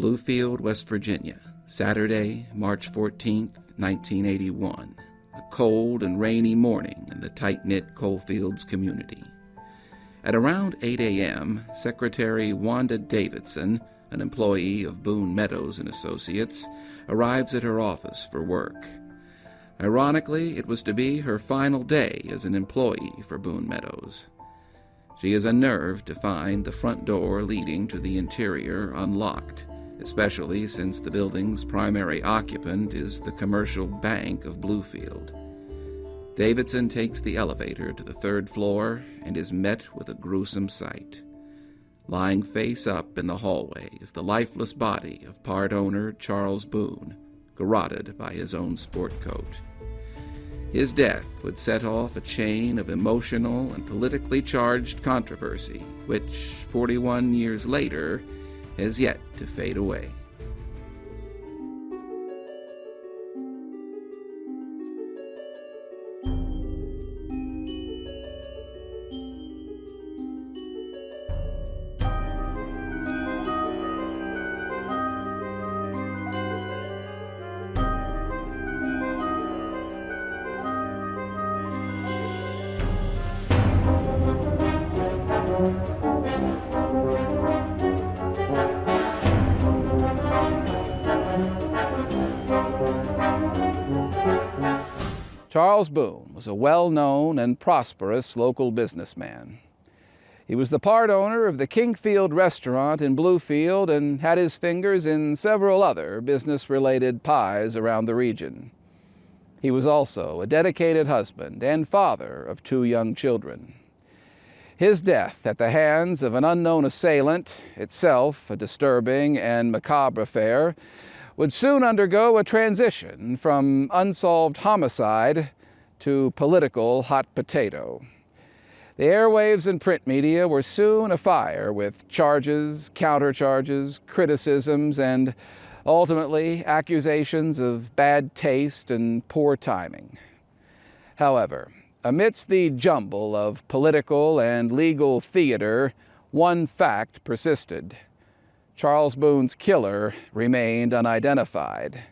Bluefield, West Virginia, Saturday, March 14, 1981. A cold and rainy morning in the tight-knit Coalfields community. At around 8 a.m., Secretary Wanda Davidson, an employee of Boone-Meadows Associates, arrives at her office for work. Ironically, it was to be her final day as an employee for Boone-Meadows. She is unnerved to find the front door leading to the interior unlocked, especially since the building's primary occupant is the Commercial Bank of Bluefield. Davidson takes the elevator to the third floor and is met with a gruesome sight. Lying face up in the hallway is the lifeless body of part owner Charles Boone, garroted by his own sport coat. His death would set off a chain of emotional and politically charged controversy, which 41 years later has yet to fade away. Charles Boone was a well-known and prosperous local businessman. He was the part owner of the Kingfield restaurant in Bluefield and had his fingers in several other business-related pies around the region. He was also a dedicated husband and father of 2 young children. His death at the hands of an unknown assailant, itself a disturbing and macabre affair, would soon undergo a transition from unsolved homicide to political hot potato. The airwaves and print media were soon afire with charges, countercharges, criticisms, and ultimately accusations of bad taste and poor timing. However, amidst the jumble of political and legal theater, one fact persisted. Charles Boone's killer remained unidentified,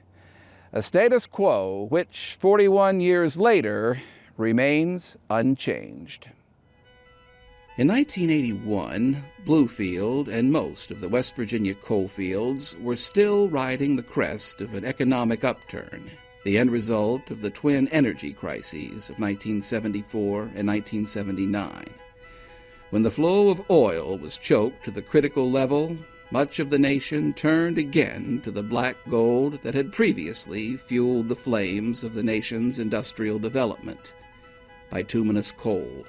a status quo which 41 years later remains unchanged. In 1981, Bluefield and most of the West Virginia coalfields were still riding the crest of an economic upturn, the end result of the twin energy crises of 1974 and 1979. When the flow of oil was choked to the critical level, much of the nation turned again to the black gold that had previously fueled the flames of the nation's industrial development, bituminous coal.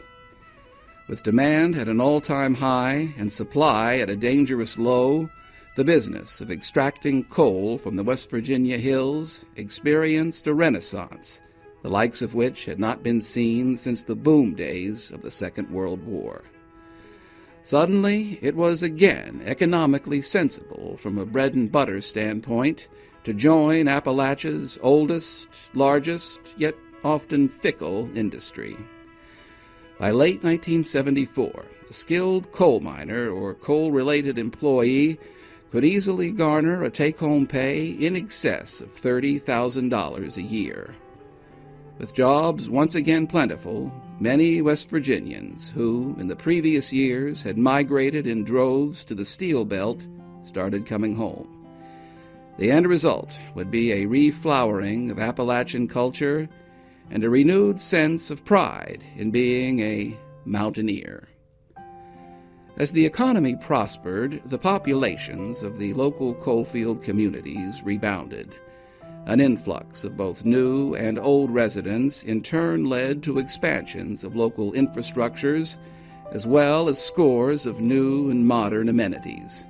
With demand at an all-time high and supply at a dangerous low, the business of extracting coal from the West Virginia hills experienced a renaissance, the likes of which had not been seen since the boom days of the Second World War. Suddenly, it was again economically sensible from a bread-and-butter standpoint to join Appalachia's oldest, largest, yet often fickle industry. By late 1974, a skilled coal miner or coal-related employee could easily garner a take-home pay in excess of $30,000 a year. With jobs once again plentiful, many West Virginians who, in the previous years, had migrated in droves to the Steel Belt started coming home. The end result would be a reflowering of Appalachian culture and a renewed sense of pride in being a mountaineer. As the economy prospered, the populations of the local coalfield communities rebounded. An influx of both new and old residents in turn led to expansions of local infrastructures, as well as scores of new and modern amenities.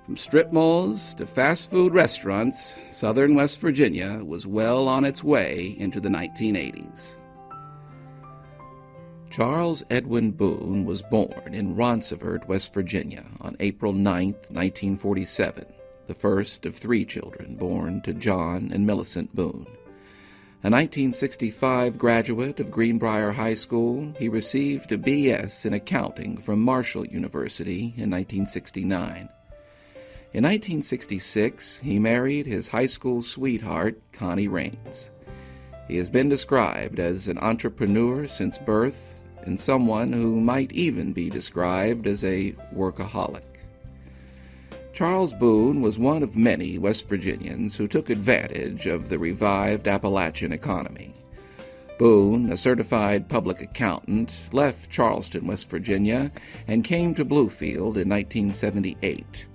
From strip malls to fast food restaurants, southern West Virginia was well on its way into the 1980s. Charles Edwin Boone was born in Ronceverte, West Virginia on April 9, 1947. The first of 3 children born to John and Millicent Boone. A 1965 graduate of Greenbrier High School, he received a B.S. in accounting from Marshall University in 1969. In 1966, he married his high school sweetheart, Connie Raines. He has been described as an entrepreneur since birth and someone who might even be described as a workaholic. Charles Boone was one of many West Virginians who took advantage of the revived Appalachian economy. Boone, a certified public accountant, left Charleston, West Virginia, and came to Bluefield in 1978.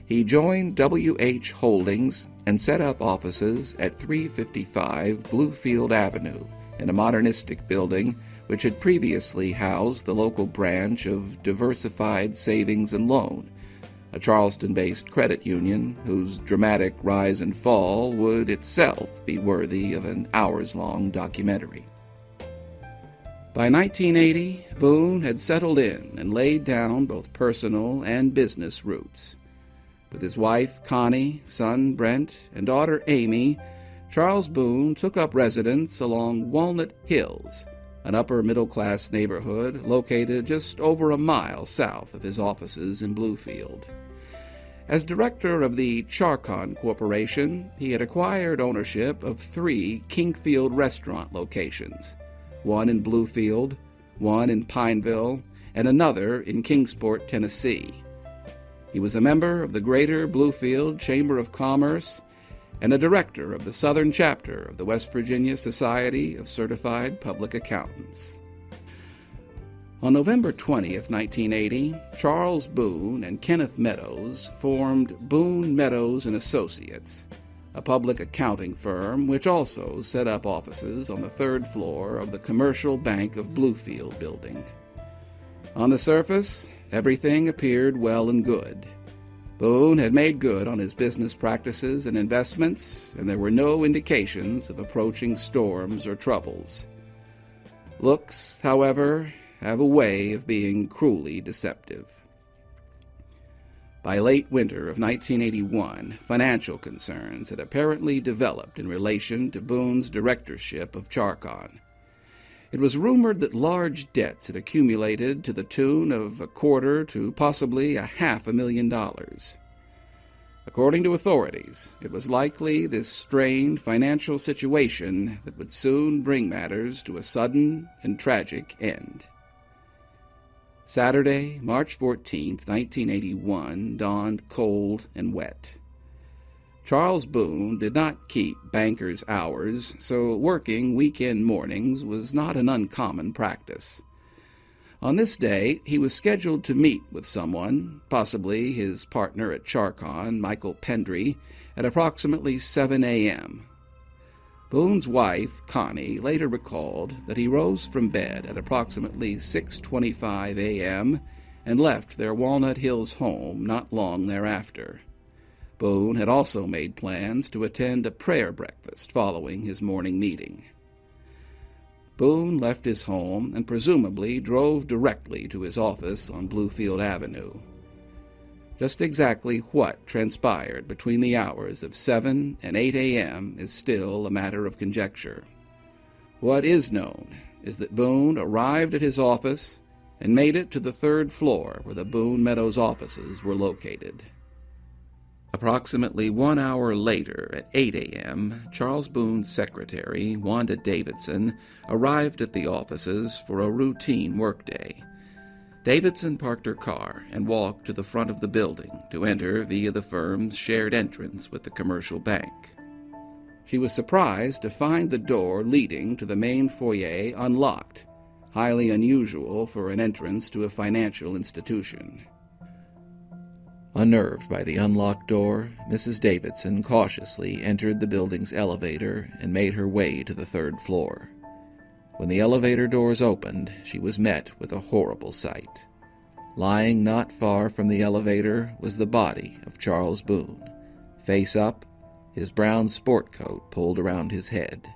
He joined W.H. Holdings and set up offices at 355 Bluefield Avenue, in a modernistic building which had previously housed the local branch of Diversified Savings and Loan, a Charleston-based credit union whose dramatic rise and fall would itself be worthy of an hours-long documentary. By 1980, Boone had settled in and laid down both personal and business roots. With his wife, Connie, son, Brent, and daughter, Amy, Charles Boone took up residence along Walnut Hills, an upper-middle-class neighborhood located just over a mile south of his offices in Bluefield. As director of the Charcon Corporation, he had acquired ownership of 3 Kingfield restaurant locations, one in Bluefield, one in Pineville, and another in Kingsport, Tennessee. He was a member of the Greater Bluefield Chamber of Commerce and a director of the Southern Chapter of the West Virginia Society of Certified Public Accountants. On November 20th, 1980, Charles Boone and Kenneth Meadows formed Boone-Meadows Associates, a public accounting firm which also set up offices on the 3rd floor of the Commercial Bank of Bluefield building. On the surface, everything appeared well and good. Boone had made good on his business practices and investments, and there were no indications of approaching storms or troubles. Looks, however, have a way of being cruelly deceptive. By late winter of 1981, financial concerns had apparently developed in relation to Boone's directorship of Charcon. It was rumored that large debts had accumulated to the tune of $250,000 to possibly $500,000. According to authorities, it was likely this strained financial situation that would soon bring matters to a sudden and tragic end. Saturday, March 14, 1981, dawned cold and wet. Charles Boone did not keep banker's hours, so working weekend mornings was not an uncommon practice. On this day, he was scheduled to meet with someone, possibly his partner at Charcon, Michael Pendry, at approximately 7 a.m. Boone's wife, Connie, later recalled that he rose from bed at approximately 6:25 a.m. and left their Walnut Hills home not long thereafter. Boone had also made plans to attend a prayer breakfast following his morning meeting. Boone left his home and presumably drove directly to his office on Bluefield Avenue. Just exactly what transpired between the hours of 7 and 8 a.m. is still a matter of conjecture. What is known is that Boone arrived at his office and made it to the 3rd floor where the Boone-Meadows offices were located. Approximately 1 hour later, at 8 a.m., Charles Boone's secretary, Wanda Davidson, arrived at the offices for a routine workday. Davidson parked her car and walked to the front of the building to enter via the firm's shared entrance with the commercial bank. She was surprised to find the door leading to the main foyer unlocked, highly unusual for an entrance to a financial institution. Unnerved by the unlocked door, Mrs. Davidson cautiously entered the building's elevator and made her way to the 3rd floor. When the elevator doors opened, she was met with a horrible sight. Lying not far from the elevator was the body of Charles Boone, face up, his brown sport coat pulled around his head.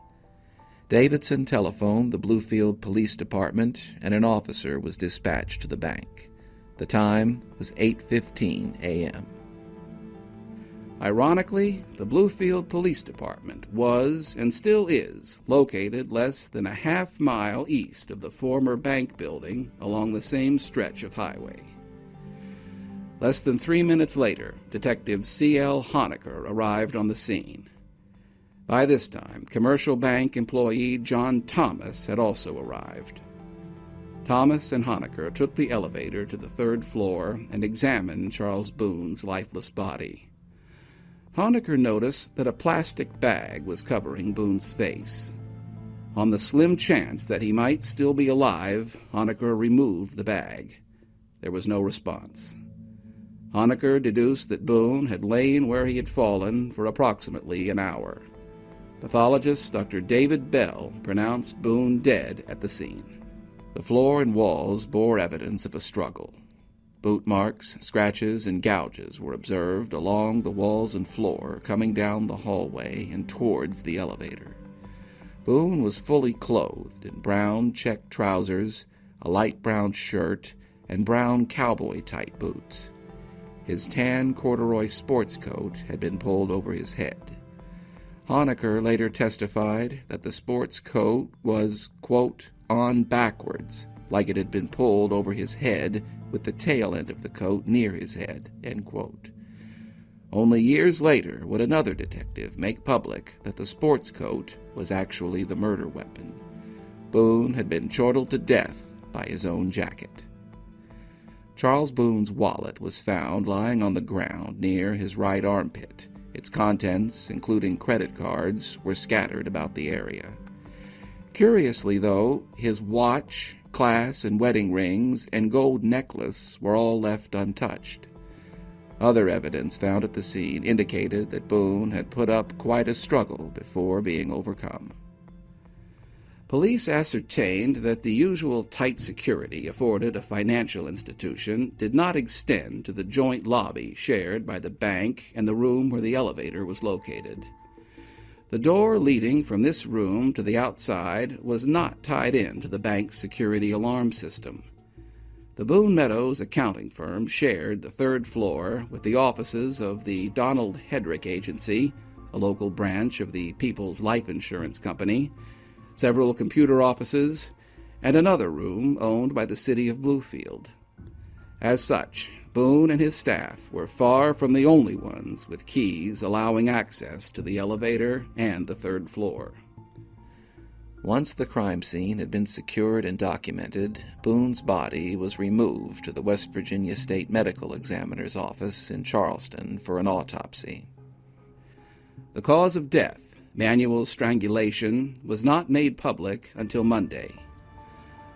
Davidson telephoned the Bluefield Police Department, and an officer was dispatched to the bank. The time was 8:15 a.m. Ironically, the Bluefield Police Department was, and still is, located less than a half-mile east of the former bank building along the same stretch of highway. Less than 3 minutes later, Detective C.L. Honaker arrived on the scene. By this time, Commercial Bank employee John Thomas had also arrived. Thomas and Honaker took the elevator to the 3rd floor and examined Charles Boone's lifeless body. Honaker noticed that a plastic bag was covering Boone's face. On the slim chance that he might still be alive, Honaker removed the bag. There was no response. Honaker deduced that Boone had lain where he had fallen for approximately an hour. Pathologist Dr. David Bell pronounced Boone dead at the scene. The floor and walls bore evidence of a struggle. Boot marks, scratches, and gouges were observed along the walls and floor coming down the hallway and towards the elevator. Boone was fully clothed in brown check trousers, a light brown shirt, and brown cowboy-type boots. His tan corduroy sports coat had been pulled over his head. Honaker later testified that the sports coat was, quote, on backwards, like it had been pulled over his head with the tail end of the coat near his head, end quote. Only years later would another detective make public that the sports coat was actually the murder weapon. Boone had been chortled to death by his own jacket. Charles Boone's wallet was found lying on the ground near his right armpit. Its contents, including credit cards, were scattered about the area. Curiously, though, his watch, class and wedding rings, and gold necklace were all left untouched. Other evidence found at the scene indicated that Boone had put up quite a struggle before being overcome. Police ascertained that the usual tight security afforded a financial institution did not extend to the joint lobby shared by the bank and the room where the elevator was located. The door leading from this room to the outside was not tied in to the bank's security alarm system. The Boone-Meadows accounting firm shared the 3rd floor with the offices of the Donald Hedrick Agency, a local branch of the People's Life Insurance Company, several computer offices, and another room owned by the city of Bluefield. As such, Boone and his staff were far from the only ones with keys allowing access to the elevator and the 3rd floor. Once the crime scene had been secured and documented, Boone's body was removed to the West Virginia State Medical Examiner's office in Charleston for an autopsy. The cause of death, manual strangulation, was not made public until Monday.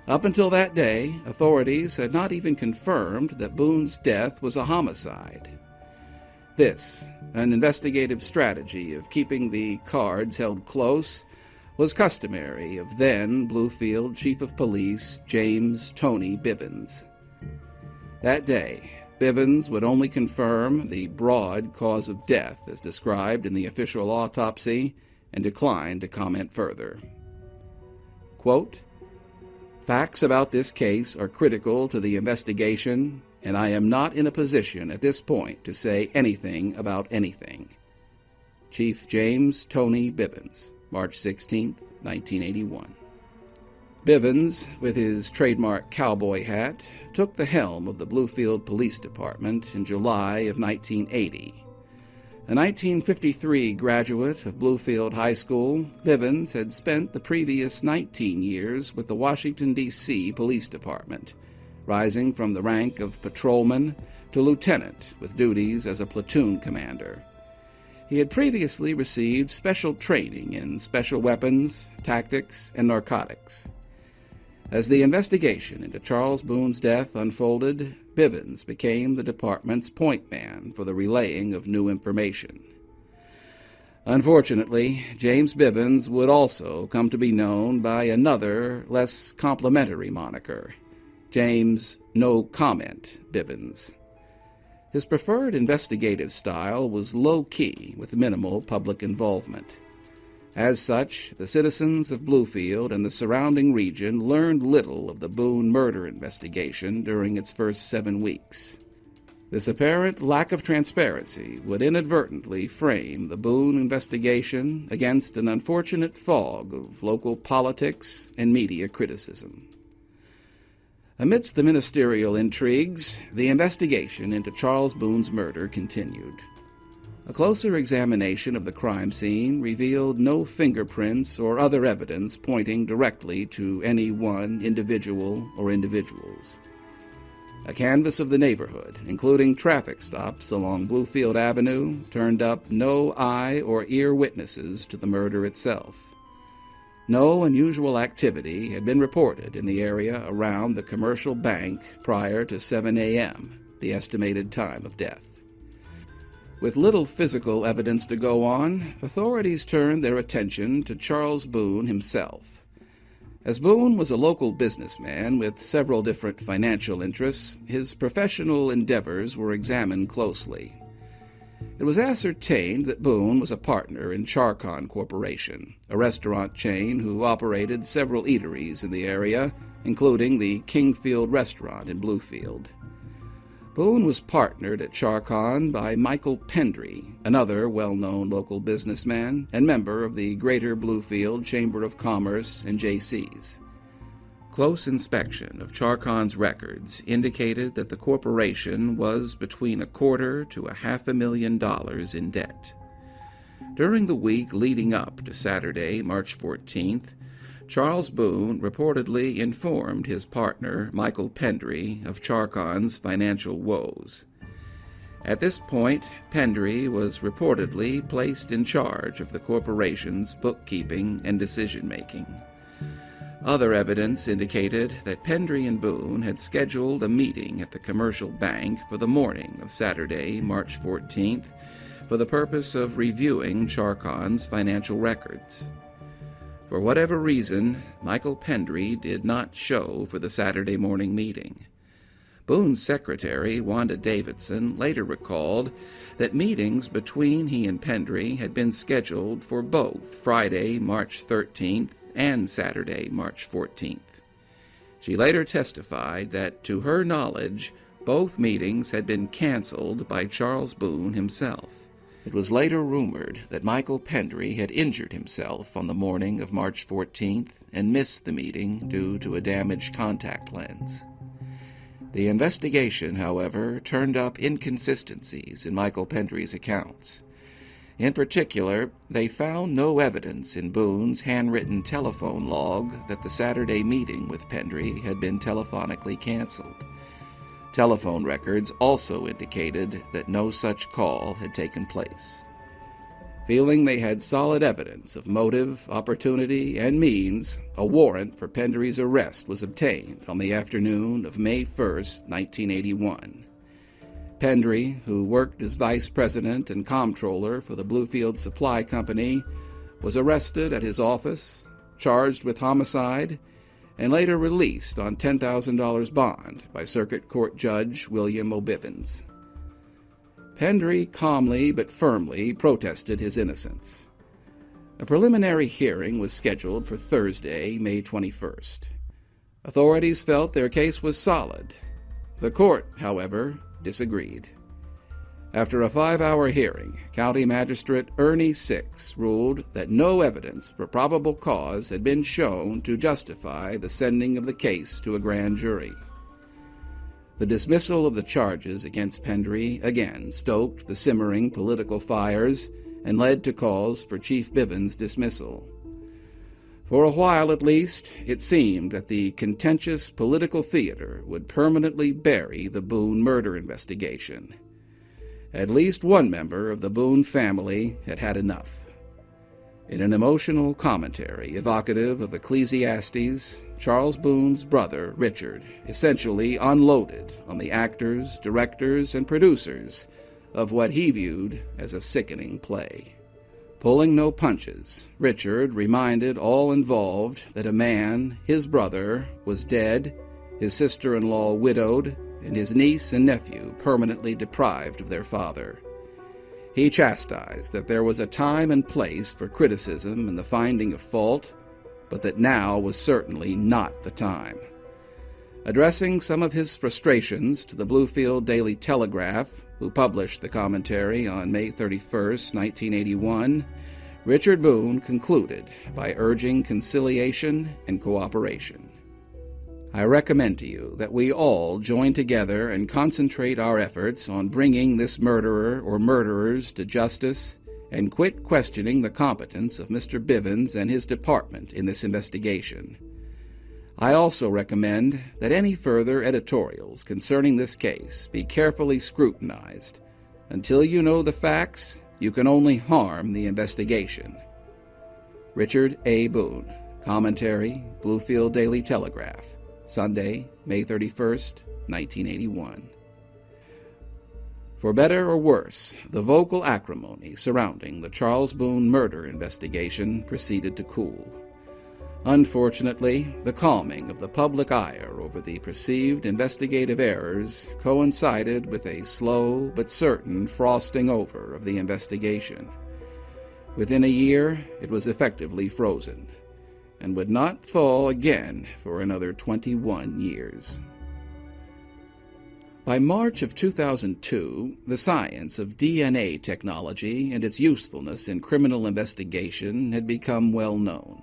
Up until that day, authorities had not even confirmed that Boone's death was a homicide. This, an investigative strategy of keeping the cards held close, was customary of then Bluefield Chief of Police James Tony Bivens. That day, Bivens would only confirm the broad cause of death as described in the official autopsy and declined to comment further. Quote, "Facts about this case are critical to the investigation, and I am not in a position at this point to say anything about anything." Chief James Tony Bivens, March 16, 1981. Bivens, with his trademark cowboy hat, took the helm of the Bluefield Police Department in July of 1980. A 1953 graduate of Bluefield High School, Bivens had spent the previous 19 years with the Washington, D.C. Police Department, rising from the rank of patrolman to lieutenant with duties as a platoon commander. He had previously received special training in special weapons, tactics, and narcotics. As the investigation into Charles Boone's death unfolded, Bivens became the department's point man for the relaying of new information. Unfortunately, James Bivens would also come to be known by another, less complimentary moniker, James No Comment Bivens. His preferred investigative style was low-key with minimal public involvement. As such, the citizens of Bluefield and the surrounding region learned little of the Boone murder investigation during its first 7 weeks. This apparent lack of transparency would inadvertently frame the Boone investigation against an unfortunate fog of local politics and media criticism. Amidst the ministerial intrigues, the investigation into Charles Boone's murder continued. A closer examination of the crime scene revealed no fingerprints or other evidence pointing directly to any one individual or individuals. A canvass of the neighborhood, including traffic stops along Bluefield Avenue, turned up no eye or ear witnesses to the murder itself. No unusual activity had been reported in the area around the Commercial Bank prior to 7 a.m., the estimated time of death. With little physical evidence to go on, authorities turned their attention to Charles Boone himself. As Boone was a local businessman with several different financial interests, his professional endeavors were examined closely. It was ascertained that Boone was a partner in Charcon Corporation, a restaurant chain who operated several eateries in the area, including the Kingfield restaurant in Bluefield. Boone was partnered at Charcon by Michael Pendry, another well-known local businessman and member of the Greater Bluefield Chamber of Commerce and J.C.'s. Close inspection of Charcon's records indicated that the corporation was between $250,000 to $500,000 in debt. During the week leading up to Saturday, March 14th, Charles Boone reportedly informed his partner, Michael Pendry, of Charcon's financial woes. At this point, Pendry was reportedly placed in charge of the corporation's bookkeeping and decision-making. Other evidence indicated that Pendry and Boone had scheduled a meeting at the Commercial Bank for the morning of Saturday, March 14th, for the purpose of reviewing Charcon's financial records. For whatever reason, Michael Pendry did not show for the Saturday morning meeting. Boone's secretary, Wanda Davidson, later recalled that meetings between he and Pendry had been scheduled for both Friday, March 13th, and Saturday, March 14th. She later testified that, to her knowledge, both meetings had been canceled by Charles Boone himself. It was later rumored that Michael Pendry had injured himself on the morning of March 14th and missed the meeting due to a damaged contact lens. The investigation, however, turned up inconsistencies in Michael Pendry's accounts. In particular, they found no evidence in Boone's handwritten telephone log that the Saturday meeting with Pendry had been telephonically canceled. Telephone records also indicated that no such call had taken place. Feeling they had solid evidence of motive, opportunity, and means, a warrant for Pendry's arrest was obtained on the afternoon of May 1, 1981. Pendry, who worked as vice president and comptroller for the Bluefield Supply Company, was arrested at his office, charged with homicide, and later released on $10,000 bond by Circuit Court Judge William O'Bivens. Pendry calmly but firmly protested his innocence. A preliminary hearing was scheduled for Thursday, May 21st. Authorities felt their case was solid. The court, however, disagreed. After a 5-hour hearing, County Magistrate Ernie Six ruled that no evidence for probable cause had been shown to justify the sending of the case to a grand jury. The dismissal of the charges against Pendry again stoked the simmering political fires and led to calls for Chief Bivens' dismissal. For a while at least, it seemed that the contentious political theater would permanently bury the Boone murder investigation. At least one member of the Boone family had had enough. In an emotional commentary evocative of Ecclesiastes, Charles Boone's brother, Richard, essentially unloaded on the actors, directors, and producers of what he viewed as a sickening play. Pulling no punches, Richard reminded all involved that a man, his brother, was dead, his sister-in-law widowed, and his niece and nephew permanently deprived of their father. He chastised that there was a time and place for criticism and the finding of fault, but that now was certainly not the time. Addressing some of his frustrations to the Bluefield Daily Telegraph, who published the commentary on May 31, 1981, Richard Boone concluded by urging conciliation and cooperation. I recommend to you that we all join together and concentrate our efforts on bringing this murderer or murderers to justice and quit questioning the competence of Mr. Bivens and his department in this investigation. I also recommend that any further editorials concerning this case be carefully scrutinized. Until you know the facts, you can only harm the investigation. Richard A. Boone, Commentary, Bluefield Daily Telegraph, Sunday, May 31st, 1981. For better or worse, the vocal acrimony surrounding the Charles Boone murder investigation proceeded to cool. Unfortunately, the calming of the public ire over the perceived investigative errors coincided with a slow but certain frosting over of the investigation. Within a year, it was effectively frozen, and would not thaw again for another 21 years. By March of 2002, the science of DNA technology and its usefulness in criminal investigation had become well known.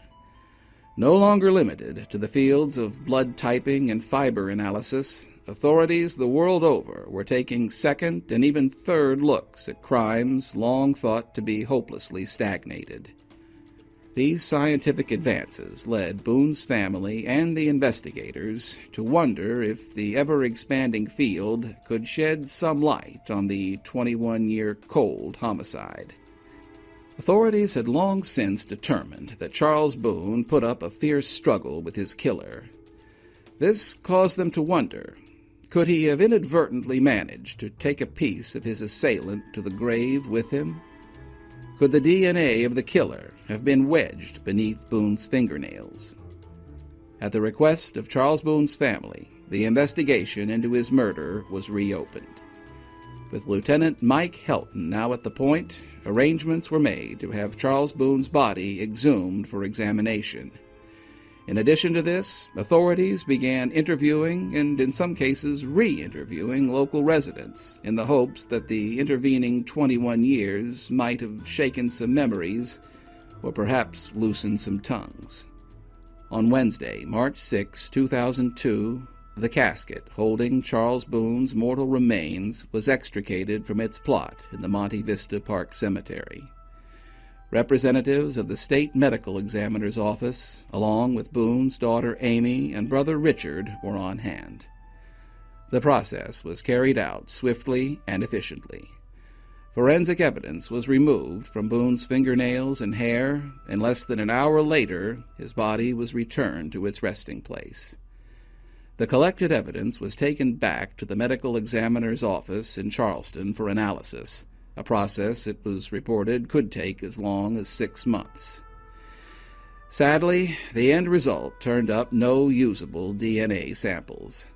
No longer limited to the fields of blood typing and fiber analysis, authorities the world over were taking second and even third looks at crimes long thought to be hopelessly stagnated. These scientific advances led Boone's family and the investigators to wonder if the ever-expanding field could shed some light on the 21-year cold homicide. Authorities had long since determined that Charles Boone put up a fierce struggle with his killer. This caused them to wonder, could he have inadvertently managed to take a piece of his assailant to the grave with him? Could the DNA of the killer have been wedged beneath Boone's fingernails? At the request of Charles Boone's family, the investigation into his murder was reopened. With Lieutenant Mike Helton now at the point, arrangements were made to have Charles Boone's body exhumed for examination. In addition to this, authorities began interviewing and, in some cases, re-interviewing local residents in the hopes that the intervening 21 years might have shaken some memories or perhaps loosened some tongues. On Wednesday, March 6, 2002, the casket holding Charles Boone's mortal remains was extricated from its plot in the Monte Vista Park Cemetery. Representatives of the State Medical Examiner's Office, along with Boone's daughter Amy and brother Richard, were on hand. The process was carried out swiftly and efficiently. Forensic evidence was removed from Boone's fingernails and hair, and less than an hour later, his body was returned to its resting place. The collected evidence was taken back to the medical examiner's office in Charleston for analysis, a process it was reported could take as long as 6 months. Sadly, the end result turned up no usable DNA samples.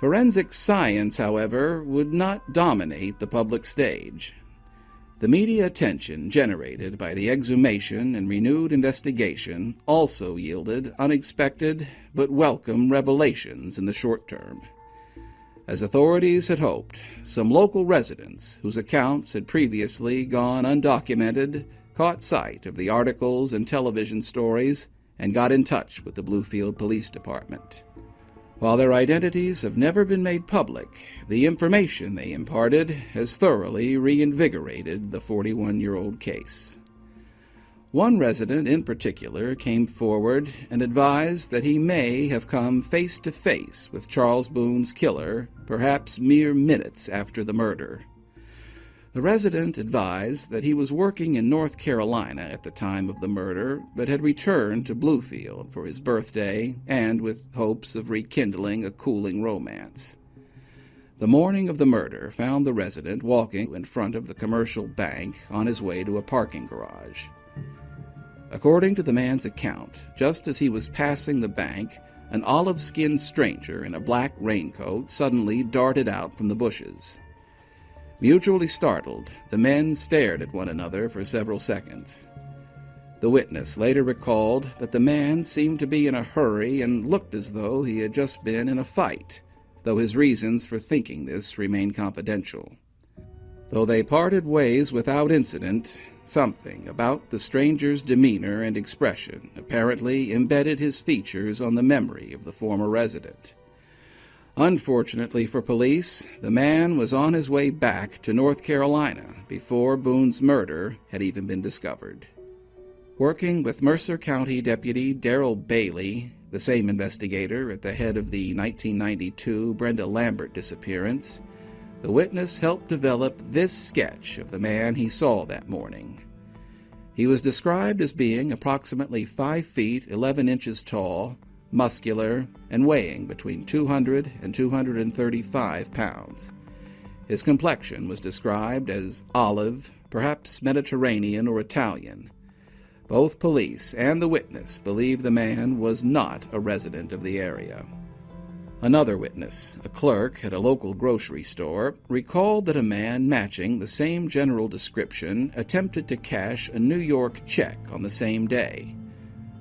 Forensic science, however, would not dominate the public stage. The media attention generated by the exhumation and renewed investigation also yielded unexpected but welcome revelations in the short term. As authorities had hoped, some local residents whose accounts had previously gone undocumented caught sight of the articles and television stories and got in touch with the Bluefield Police Department. While their identities have never been made public, the information they imparted has thoroughly reinvigorated the 41-year-old case. One resident in particular came forward and advised that he may have come face to face with Charles Boone's killer, perhaps mere minutes after the murder. The resident advised that he was working in North Carolina at the time of the murder, but had returned to Bluefield for his birthday and with hopes of rekindling a cooling romance. The morning of the murder found the resident walking in front of the Commercial Bank on his way to a parking garage. According to the man's account, just as he was passing the bank, an olive-skinned stranger in a black raincoat suddenly darted out from the bushes. Mutually startled, the men stared at one another for several seconds. The witness later recalled that the man seemed to be in a hurry and looked as though he had just been in a fight, though his reasons for thinking this remained confidential. Though they parted ways without incident, Something about the stranger's demeanor and expression apparently embedded his features on the memory of the former resident. Unfortunately for police, the man was on his way back to North Carolina before Boone's murder had even been discovered. Working with Mercer County Deputy Darrell Bailey, the same investigator at the head of the 1992 Brenda Lambert disappearance, the witness helped develop this sketch of the man he saw that morning. He was described as being approximately 5 feet 11 inches tall, muscular, and weighing between 200 and 235 pounds. His complexion was described as olive, perhaps Mediterranean or Italian. Both police and the witness believe the man was not a resident of the area. Another witness, a clerk at a local grocery store, recalled that a man matching the same general description attempted to cash a New York check on the same day.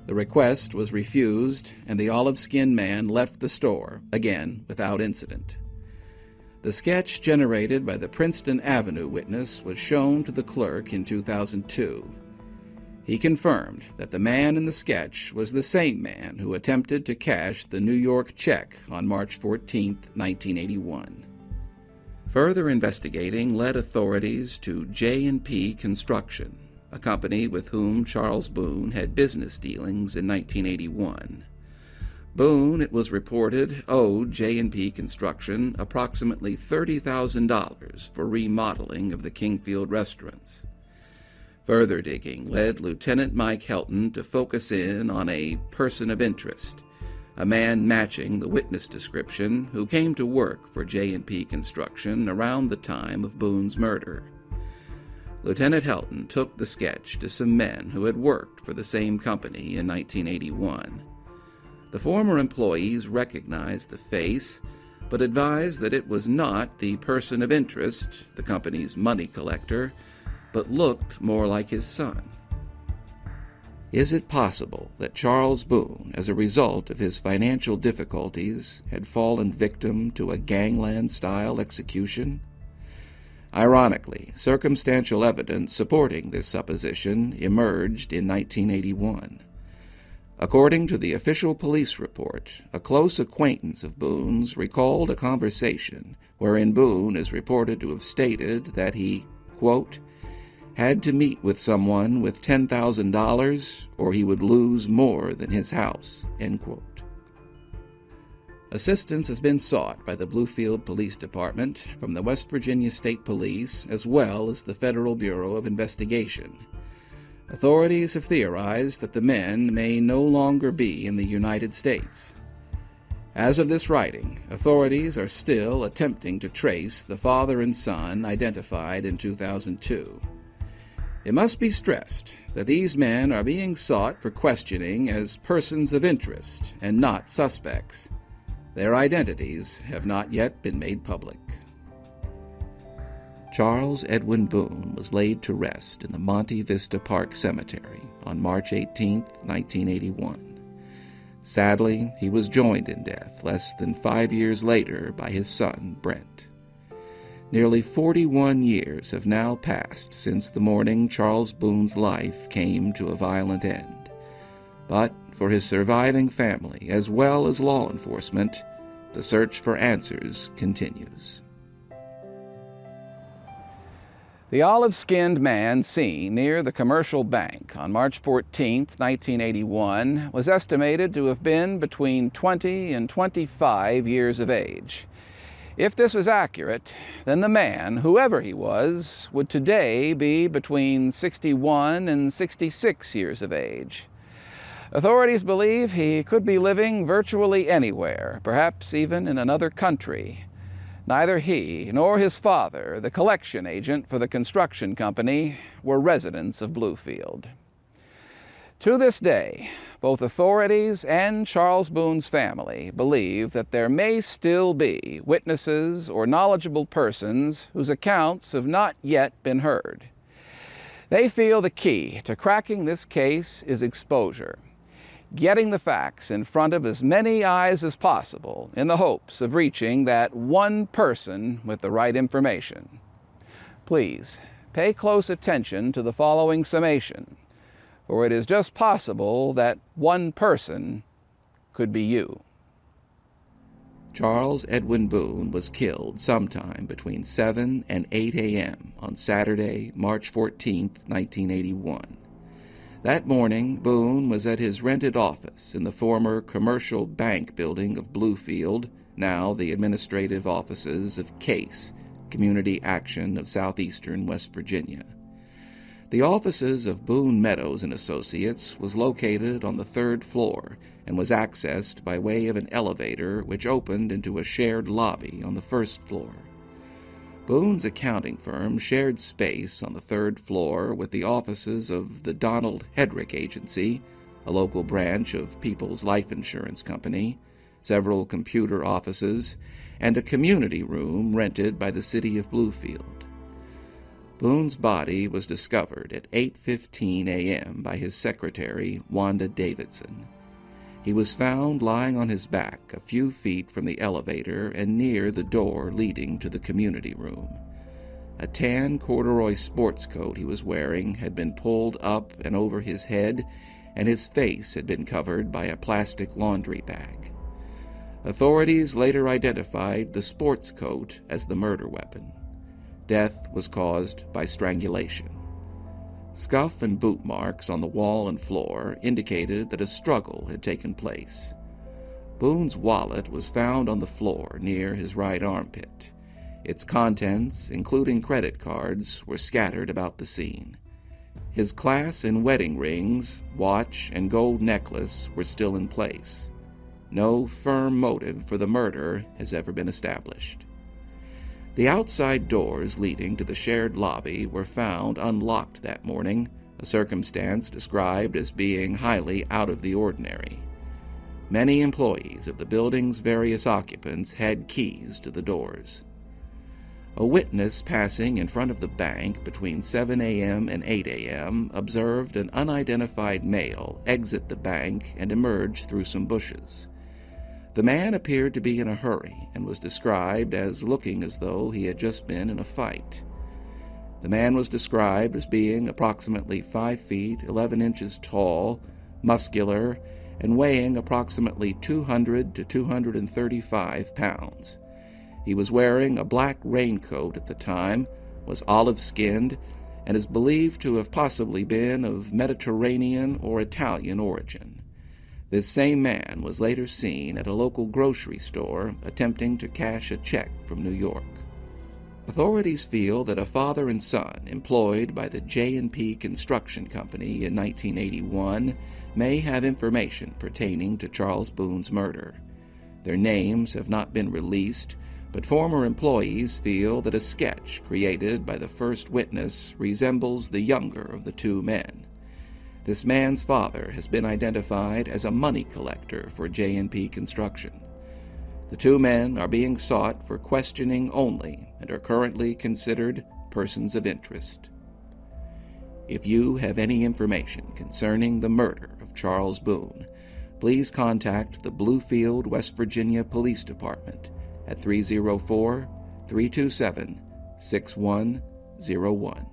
The request was refused, and the olive-skinned man left the store, again without incident. The sketch generated by the Princeton Avenue witness was shown to the clerk in 2002. He confirmed that the man in the sketch was the same man who attempted to cash the New York check on March 14, 1981. Further investigating led authorities to J&P Construction, a company with whom Charles Boone had business dealings in 1981. Boone, it was reported, owed J&P Construction approximately $30,000 for remodeling of the Kingfield restaurants. Further digging led Lieutenant Mike Helton to focus in on a person of interest, a man matching the witness description who came to work for J&P Construction around the time of Boone's murder. Lieutenant Helton took the sketch to some men who had worked for the same company in 1981. The former employees recognized the face, but advised that it was not the person of interest, the company's money collector, but looked more like his son. Is it possible that Charles Boone, as a result of his financial difficulties, had fallen victim to a gangland-style execution? Ironically, circumstantial evidence supporting this supposition emerged in 1981. According to the official police report, a close acquaintance of Boone's recalled a conversation wherein Boone is reported to have stated that he, quote, had to meet with someone with $10,000 or he would lose more than his house, end quote. Assistance has been sought by the Bluefield Police Department from the West Virginia State Police as well as the Federal Bureau of Investigation. Authorities have theorized that the men may no longer be in the United States. As of this writing, authorities are still attempting to trace the father and son identified in 2002. It must be stressed that these men are being sought for questioning as persons of interest and not suspects. Their identities have not yet been made public. Charles Edwin Boone was laid to rest in the Monte Vista Park Cemetery on March 18, 1981. Sadly, he was joined in death less than 5 years later by his son, Brent. Nearly 41 years have now passed since the morning Charles Boone's life came to a violent end. But for his surviving family, as well as law enforcement, the search for answers continues. The olive-skinned man seen near the Commercial Bank on March 14, 1981, was estimated to have been between 20 and 25 years of age. If this was accurate, then the man, whoever he was, would today be between 61 and 66 years of age. Authorities believe he could be living virtually anywhere, perhaps even in another country. Neither he nor his father, the collection agent for the construction company, were residents of Bluefield. To this day, both authorities and Charles Boone's family believe that there may still be witnesses or knowledgeable persons whose accounts have not yet been heard. They feel the key to cracking this case is exposure, getting the facts in front of as many eyes as possible in the hopes of reaching that one person with the right information. Please pay close attention to the following summation, for it is just possible that one person could be you. Charles Edwin Boone was killed sometime between 7 and 8 a.m. on Saturday, March 14, 1981. That morning, Boone was at his rented office in the former Commercial Bank building of Bluefield, now the administrative offices of CASE, Community Action of Southeastern West Virginia. The offices of Boone-Meadows Associates was located on the third floor and was accessed by way of an elevator which opened into a shared lobby on the first floor. Boone's accounting firm shared space on the third floor with the offices of the Donald Hedrick Agency, a local branch of People's Life Insurance Company, several computer offices, and a community room rented by the city of Bluefield. Boone's body was discovered at 8:15 a.m. by his secretary, Wanda Davidson. He was found lying on his back a few feet from the elevator and near the door leading to the community room. A tan corduroy sports coat he was wearing had been pulled up and over his head, and his face had been covered by a plastic laundry bag. Authorities later identified the sports coat as the murder weapon. Death was caused by strangulation. Scuff and boot marks on the wall and floor indicated that a struggle had taken place. Boone's wallet was found on the floor near his right armpit. Its contents, including credit cards, were scattered about the scene. His class and wedding rings, watch, and gold necklace were still in place. No firm motive for the murder has ever been established. The outside doors leading to the shared lobby were found unlocked that morning, a circumstance described as being highly out of the ordinary. Many employees of the building's various occupants had keys to the doors. A witness passing in front of the bank between 7 a.m. and 8 a.m. observed an unidentified male exit the bank and emerge through some bushes. The man appeared to be in a hurry and was described as looking as though he had just been in a fight. The man was described as being approximately 5 feet 11 inches tall, muscular, and weighing approximately 200 to 235 pounds. He was wearing a black raincoat at the time, was olive-skinned, and is believed to have possibly been of Mediterranean or Italian origin. This same man was later seen at a local grocery store attempting to cash a check from New York. Authorities feel that a father and son employed by the J&P Construction Company in 1981 may have information pertaining to Charles Boone's murder. Their names have not been released, but former employees feel that a sketch created by the first witness resembles the younger of the two men. This man's father has been identified as a money collector for J&P Construction. The two men are being sought for questioning only and are currently considered persons of interest. If you have any information concerning the murder of Charles Boone, please contact the Bluefield, West Virginia Police Department at 304-327-6101.